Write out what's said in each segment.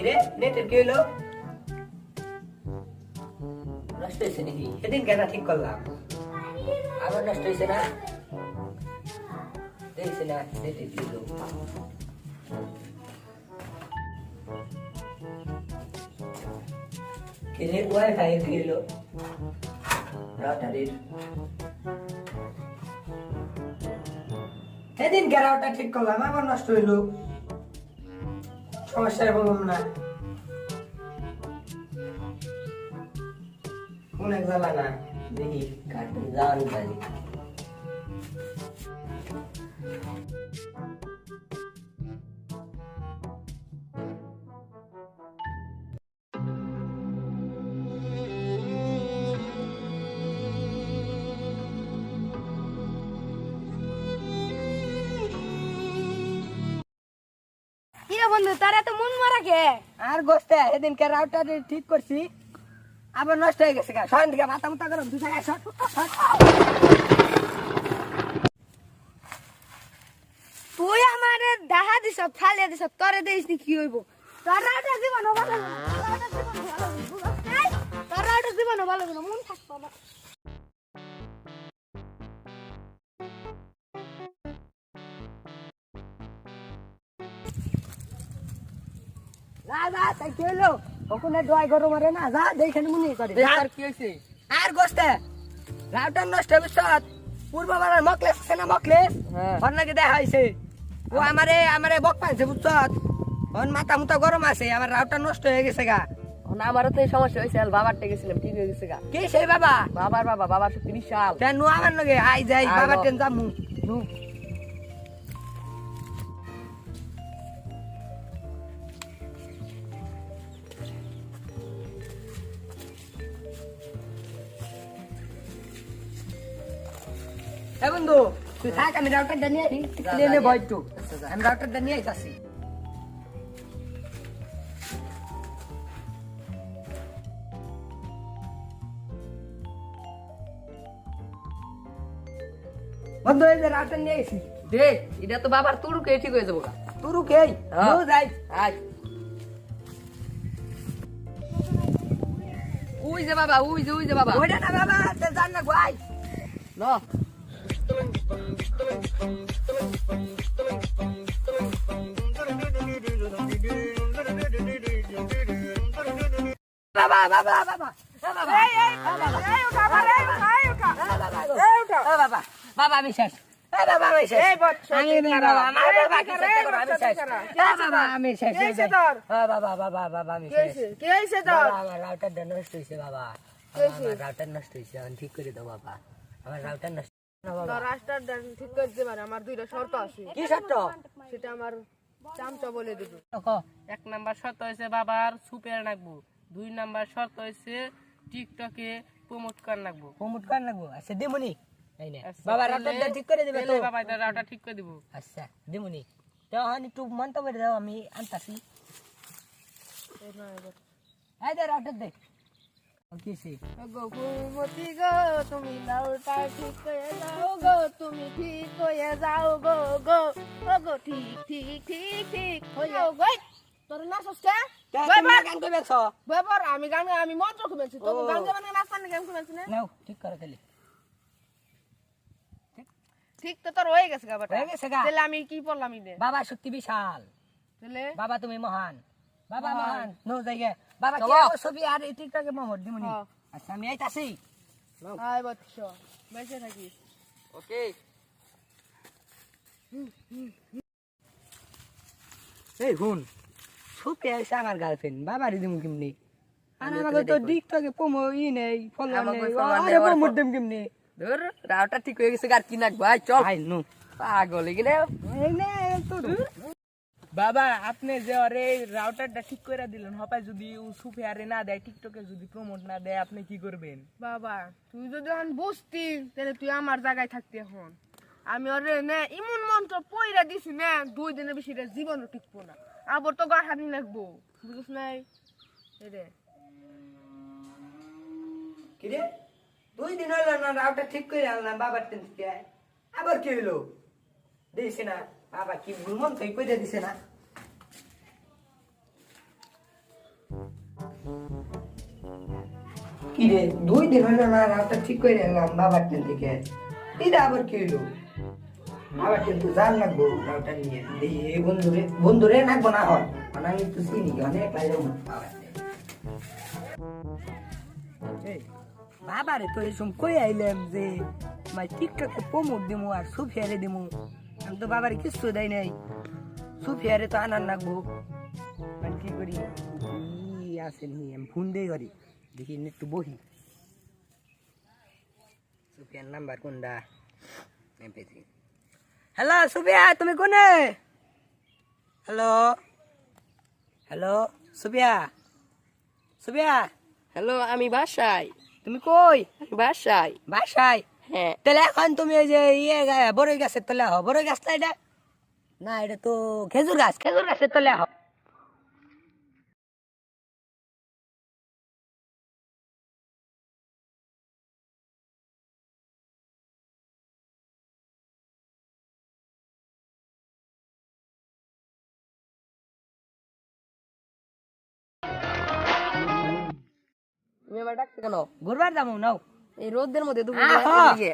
কিরে নেটের কি হলো? নষ্ট হয়েছে নাকি? সেদিন কেন ঠিক করলাম আবার নষ্ট হয়েছে না? দেখছি না নেটের কি হলো? কিরে ওয়াইফাই কি হলো? রাউটারের সেদিন রাউটার ঠিক করলাম আবার নষ্ট হইলো। সমস্যায় বললাম না কোন এক জ্বালা না দেখি কাটতে যাওয়ার উপায় নেই। কিরে বন্ধু তার এত মন মারা কে? আর গোস্তে সেদিনকে রাউটার ঠিক করছি আবার নষ্ট হয়ে গেছে সয়ন থেকে মাথা মুথা গরম দু জায়গায় শর্ট তুই আমারে দাহা দিছ ফালে দিছ তোরে দেইস নি কি হইব? তোর রাউটার জীবন ভালো না, তোর রাউটার জীবন ভালো না, মন থাকতো না। যা যা তাই কি হইলো ওখানে ডয় গরম মারে না যা দেখেন মনে করে আর কি হইছে? আর গোস্তে রাউটার নষ্ট হবে সব পূর্ব বাড়ার মকলেস আছে না মকলেস হ্যাঁ। ওর নাকি দেখা হয়েছে ও আমারে বক পাইছে বুঝছ ওর মাথা মুথা গরম আছে আমার রাউটার নষ্ট হয়ে গেছে গা। আমারও তো এই সমস্যা হয়েছে বাবার টে গেছিলাম ঠিক হয়ে গেছে গা। কে সেই বাবা বাবার শক্তি বিশাল। কেন আমার লগে আই যাই আয় বাবা গো। টেন যামু এ বন্ধু তুই থাক আমি রাউটারটা নিয়ে আসি নিয়ে নে ভয় একটু আমি রাউটারটা নিয়ে আইতাছি বন্ধু এই যে রাউটার নিয়ে এসি দে এটা তো বাবার তুরুকে ঠিক হয়ে যাবো গা। তুরু কে হ্যাঁ। যাই আয় উই যে বাবা উই যে বাবা ওইটা না বাবা তে জান না গাই ন বাবা বাবা বাবা বাবা আমি শেষ বাবা আমি শেষ আমি শেষ বাবা বাবা বাবা আমি শেষ আমার রাউটার নষ্ট হয়েছে বাবা আমার রাউটার নষ্ট হয়েছে আমি ঠিক করে দাও বাবা আমার রাউটার নষ্ট ঠিক করে দেবার আমার দুইটা শর্ত আছে, কি সত্য সেটা আমার চামচা বলে দিবি। এক নাম্বার শর্ত হয়েছে বাবার সুপের নাকবো, 2 নাম্বার শর্ত হয়েছে টিকটকে প্রমোট কর নাকবো। কমুট কার লাগবো আচ্ছা দিমুনি এই নে আচ্ছা, বাবা তাহলে- রাউটারটা ঠিক করে দিবে তো তাহলে বাবা এটা রাউটার ঠিক করে দিব। আচ্ছা দিমুনি তো হানি একটু মন্তব্য দাও আমি আনতাছি এই দে রাউটার দে কিসে গোকুমতি গো তুমি লাউটা ঠিক হয়ে যাও গো, তুমি ঠিক হয়ে যাও গো গো ও গো ঠিক ঠিক ঠিক ঠিক হয়ে যাও গো। তোর নাচস কে? তুমি গান কইবেছ ব্যাপার আমি গান আমি মন্ত্র খুবেছি, তো ও। গান গানে নাচ পানি কেমন খুবেছি না? নাও ঠিক করে দিলি ঠিক তো তোর হয়ে গেছে গাবাটা, হয়ে গেছে গা। তাহলে আমি কি বললাম ইদে? বাবা শক্তি বিশাল তাহলে বাবা তুমি মহান বাবা মহান। মহান নো জায়গা বাবা চলো। কি আমার ছবি আর এই টিকটকে মোহাম্মদ দিমুনি হ্যাঁ। আচ্ছা আমি আইতাছি আয় বৎস বেঁচে থাকিস। ওকে এই হুন ছবি আছে আমার গার্লফ্রেন্ড বাবারই দিমু কেমনি আর আমি আমাকে তো দেখবো। টিকটকে প্রমো ই নেই ফলো আমাকে নেই follower নেই, আরে আমার প্রমোট দেম কেমনি ধর রাউটার ঠিক হয়ে গেছে আর কি নাকবো আয় চল আই নো পাগল এখানে। এই নে তো বাবা আপনি যে আরে রাউটারটা ঠিক করে দিলেন হপায় যদি ও সুফে আরে না দেয় টিকটকে যদি প্রমোট না দেয় আপনি কি করবেন? বাবা তুই যদি এখন বুঝতি তাহলে তুই আমার জায়গায় থাকতি এখন। আমি ওরে না ইমন মন্ত্র পয়রা দিছি না 2 দিনের বেশি রে জীবনও টিকবো না, আবার তো গা হানি লাগবো বুঝছ নাই রে। কি রে 2 দিন হলো না রাউটার ঠিক করে আনলাম বাবার টেন থেকে আবার কি হলো দিছে না বাবা কি ভুলমন তুই কইতে দিছে না কি রে 2 দিন হলো না রাউটার ঠিক করে এলাম বাবার টেন থেকে এটা আবার কি হলো বাবার টেন তো জান লাগবো রাউটার নিয়ে এই বন্ধুরে নাকবো না হয় মানে আমি তো চিনি অনেক লাগে বাবার বাবারে তো এসব কই আইলাম যে মাই টিকটকে প্রমোট দিমু আর সুফিয়ারে দিমু আমি তো বাবারে কিছু দেয় নাই সুফিয়ারে তো আনার নাকবো মানে কি করি কি আছে নি আমি ফোন দিয়ে করি দেখি একটু বহি সুফিয়ার নাম্বার কোনটা এমপি3 হ্যালো সুফিয়া তুমি কোনে hello hello Sufia Sufia hello, আমি বাসায়। তুমি কই বাসায়? বাসায় হ্যাঁ। তাহলে এখন তুমি ওই যে বড়ই গাছের তলে হও বড়ই গাছ না এটা না এটা তো খেজুর গাছের তলে হও তুমি আমার ডাকতে কেন? ঘুরবার যাবো নাও এই রোদের মধ্যে তুমি আহা! এদিকে।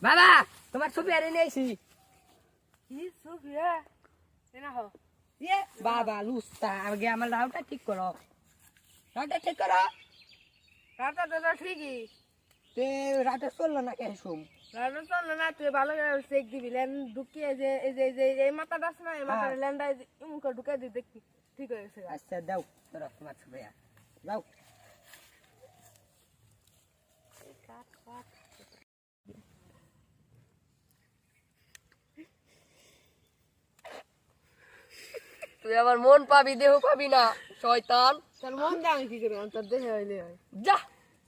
বাবা তোমার ছবি আরে নিয়েছি কি সুফিয়া এনা হ বাবা লুস্তা আগে আমার রাউটা ঠিক করো রাতা তো ঠিকই তে রাতে চললো না কে শুম রাতা চল না তুই ভালো করে চেক দিবি লেন ঢুকিয়ে যে এই মাথাটা আছে না এই মাথাটা ল্যান্ডা ইমুকে ঢুকে দি দেখবি ঠিক হয়ে গেছে আচ্ছা দাও ধরো তোমার ছবি দাও তুই আমার মন পাবি, দেহ পাবি না, শয়তান। তোর মন জানি কি করে তোর দেহে হইলে হয় যা,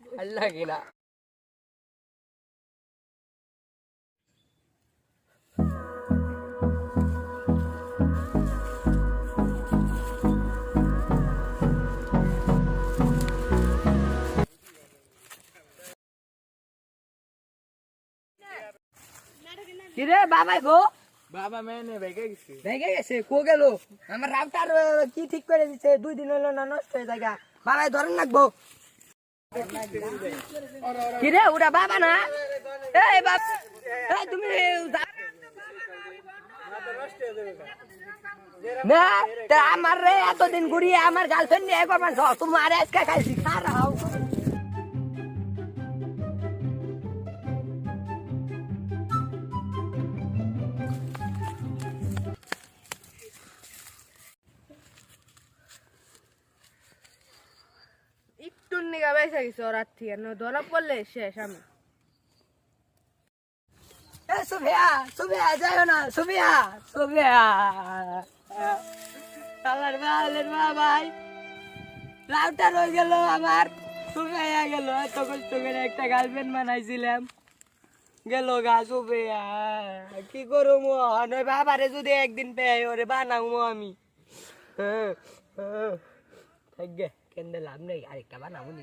ভাল লাগে না। কিরে বাবাই গো বাবা মেনে ভেগে গেছে। ভেঙে গেছে কো গেল আমার রাউটার কি ঠিক করে দিছে 2 দিন হলো না নষ্ট হয়ে জায়গা বাবাই ধরেন রাখবো কিরে ওটা বাবা না এই বাবা এই তুমি না তা আমার রে এতদিন ঘুরিয়ে আমার গার্লফ্রেন্ড নিয়ে করবার তোমার আজকে খাইছি খারাও একটু নিগা বেসা গেছে ওর হাত থেকে ধরা পড়লে শেষ আমি সুফিয়া যাও না সুফিয়া ভাই রাউটার হয়ে গেল আমার সুফিয়া গেল এত কষ্ট করে একটা গার্লফ্রেন্ড বানাইছিলাম গেল গা সুফিয়া কি করবো মোহন ওই বাবারে যদি একদিন পেয়ে ওরে বানাবো আমি থাকবে কেন লাভ নেই আরেকটা বানাবো নি